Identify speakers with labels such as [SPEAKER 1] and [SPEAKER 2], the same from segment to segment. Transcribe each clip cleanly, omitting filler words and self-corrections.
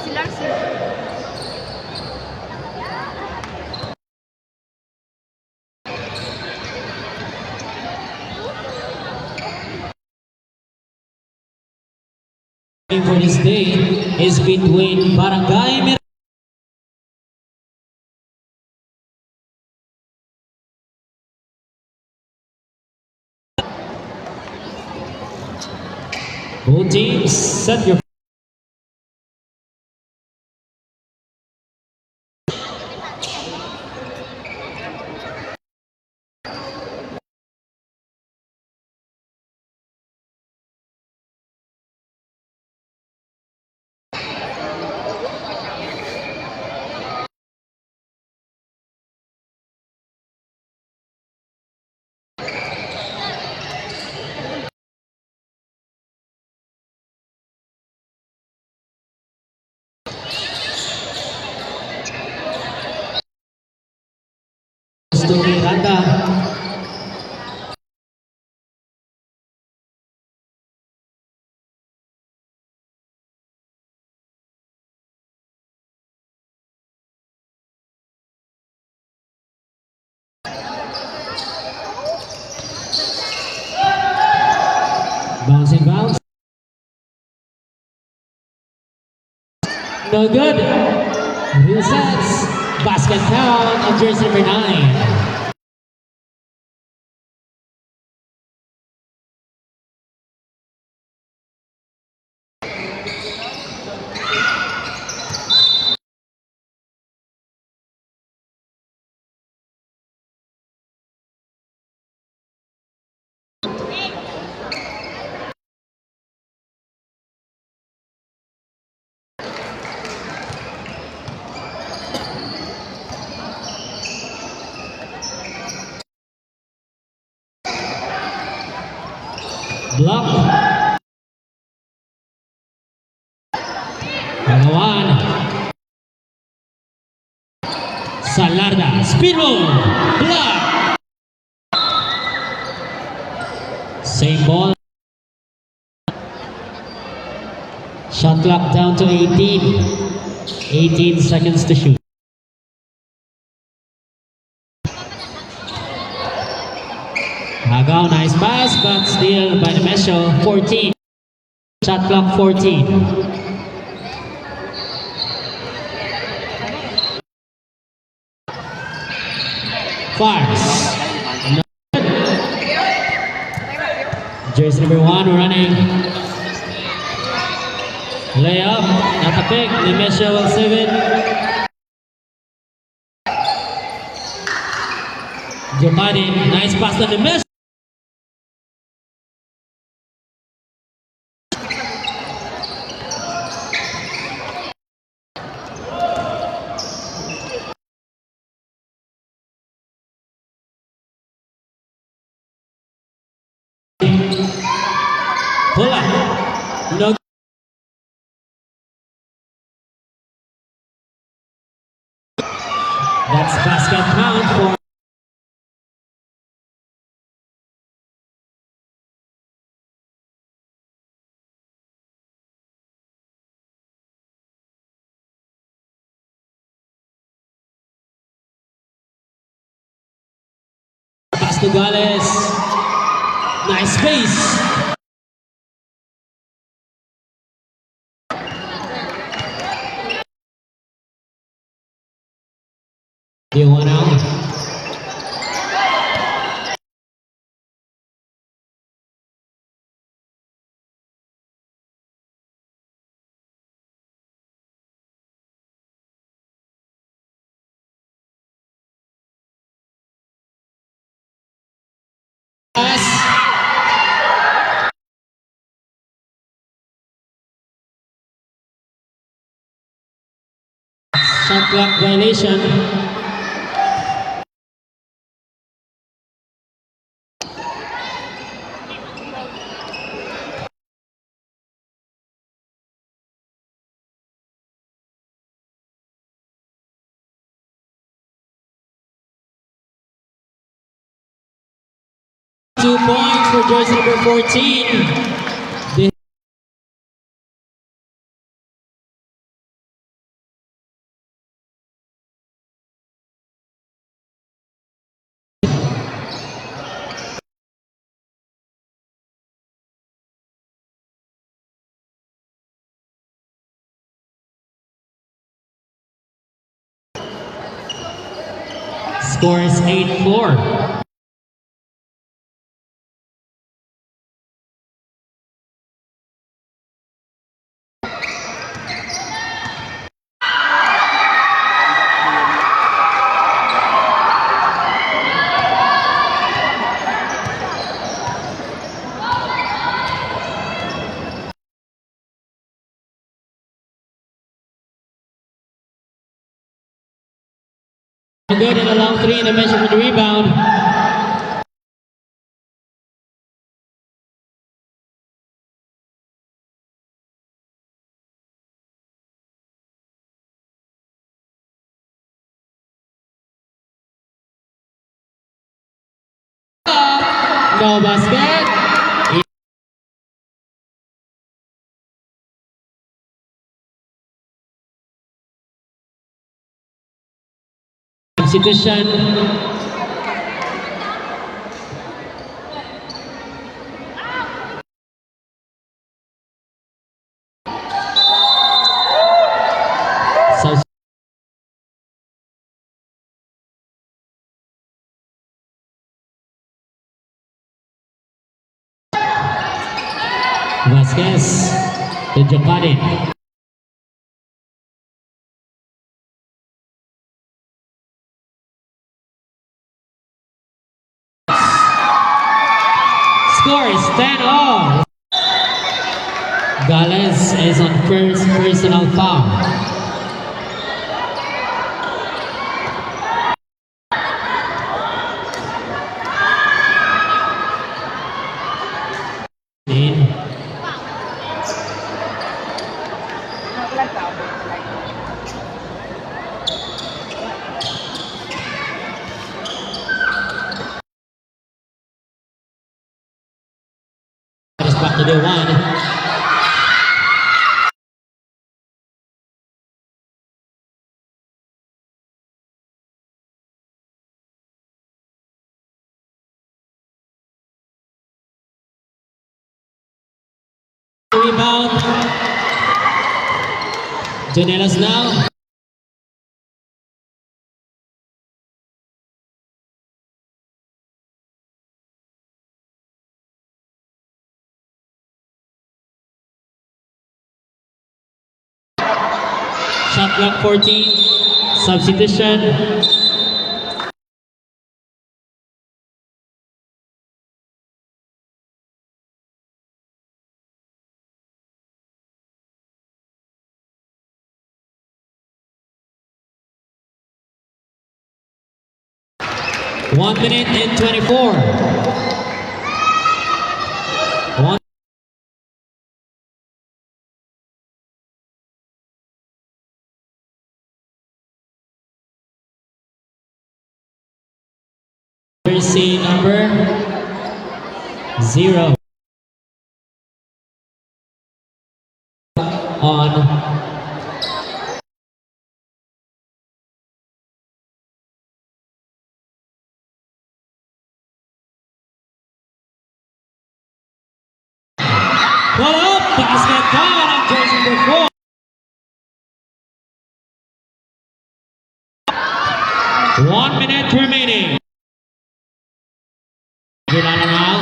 [SPEAKER 1] Si Larcy.
[SPEAKER 2] For this day is between Barangay Both teams set your to Miranda. Bouncing bounce. No good. Resets. Basket count of jersey number 9. Block. Pagawan. Salarda. Speed roll. Block. Same ball. Shot clock down to 18. 18 seconds to shoot. Agaw, nice pass, but still by the Mesho, 14. Shot clock 14. Fires. No good. Jersey number 1 running. Layup, not a pick. The Mesho will save it. Giovanni, nice pass to the Mesho. Pull up. No. That's basket count for pass to Gales. Nice space. You want out? Shot clock violation. Two points for jersey number 14. Score is 8-4. Good in a long three in the measure for the rebound. No basket. Substitution. Vasquez to Jokadin. Score is 10-all. Gales is on first personal foul. Back to the one. Rebound. Janelas now. Shot clock 14. Substitution. One minute and 24. One. Jersey number 0 on pull up, basket down on jersey number 4. 1 minute remaining. Gilala now.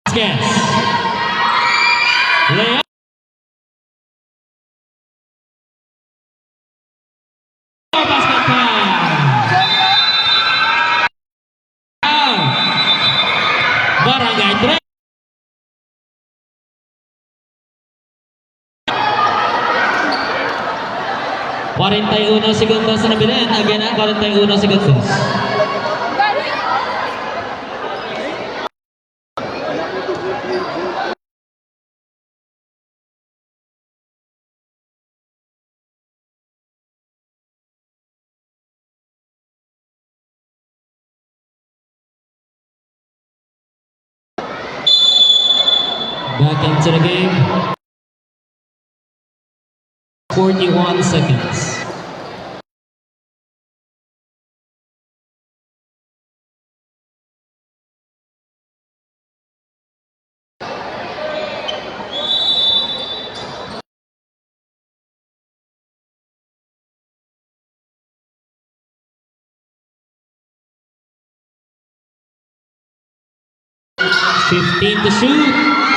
[SPEAKER 2] Vasquez. Layup. Basket time. Barangay 3. Kuarentayuno segundos na bilhin. Again, 41 segundos. Back into the game. 41 seconds. Fifteen to shoot.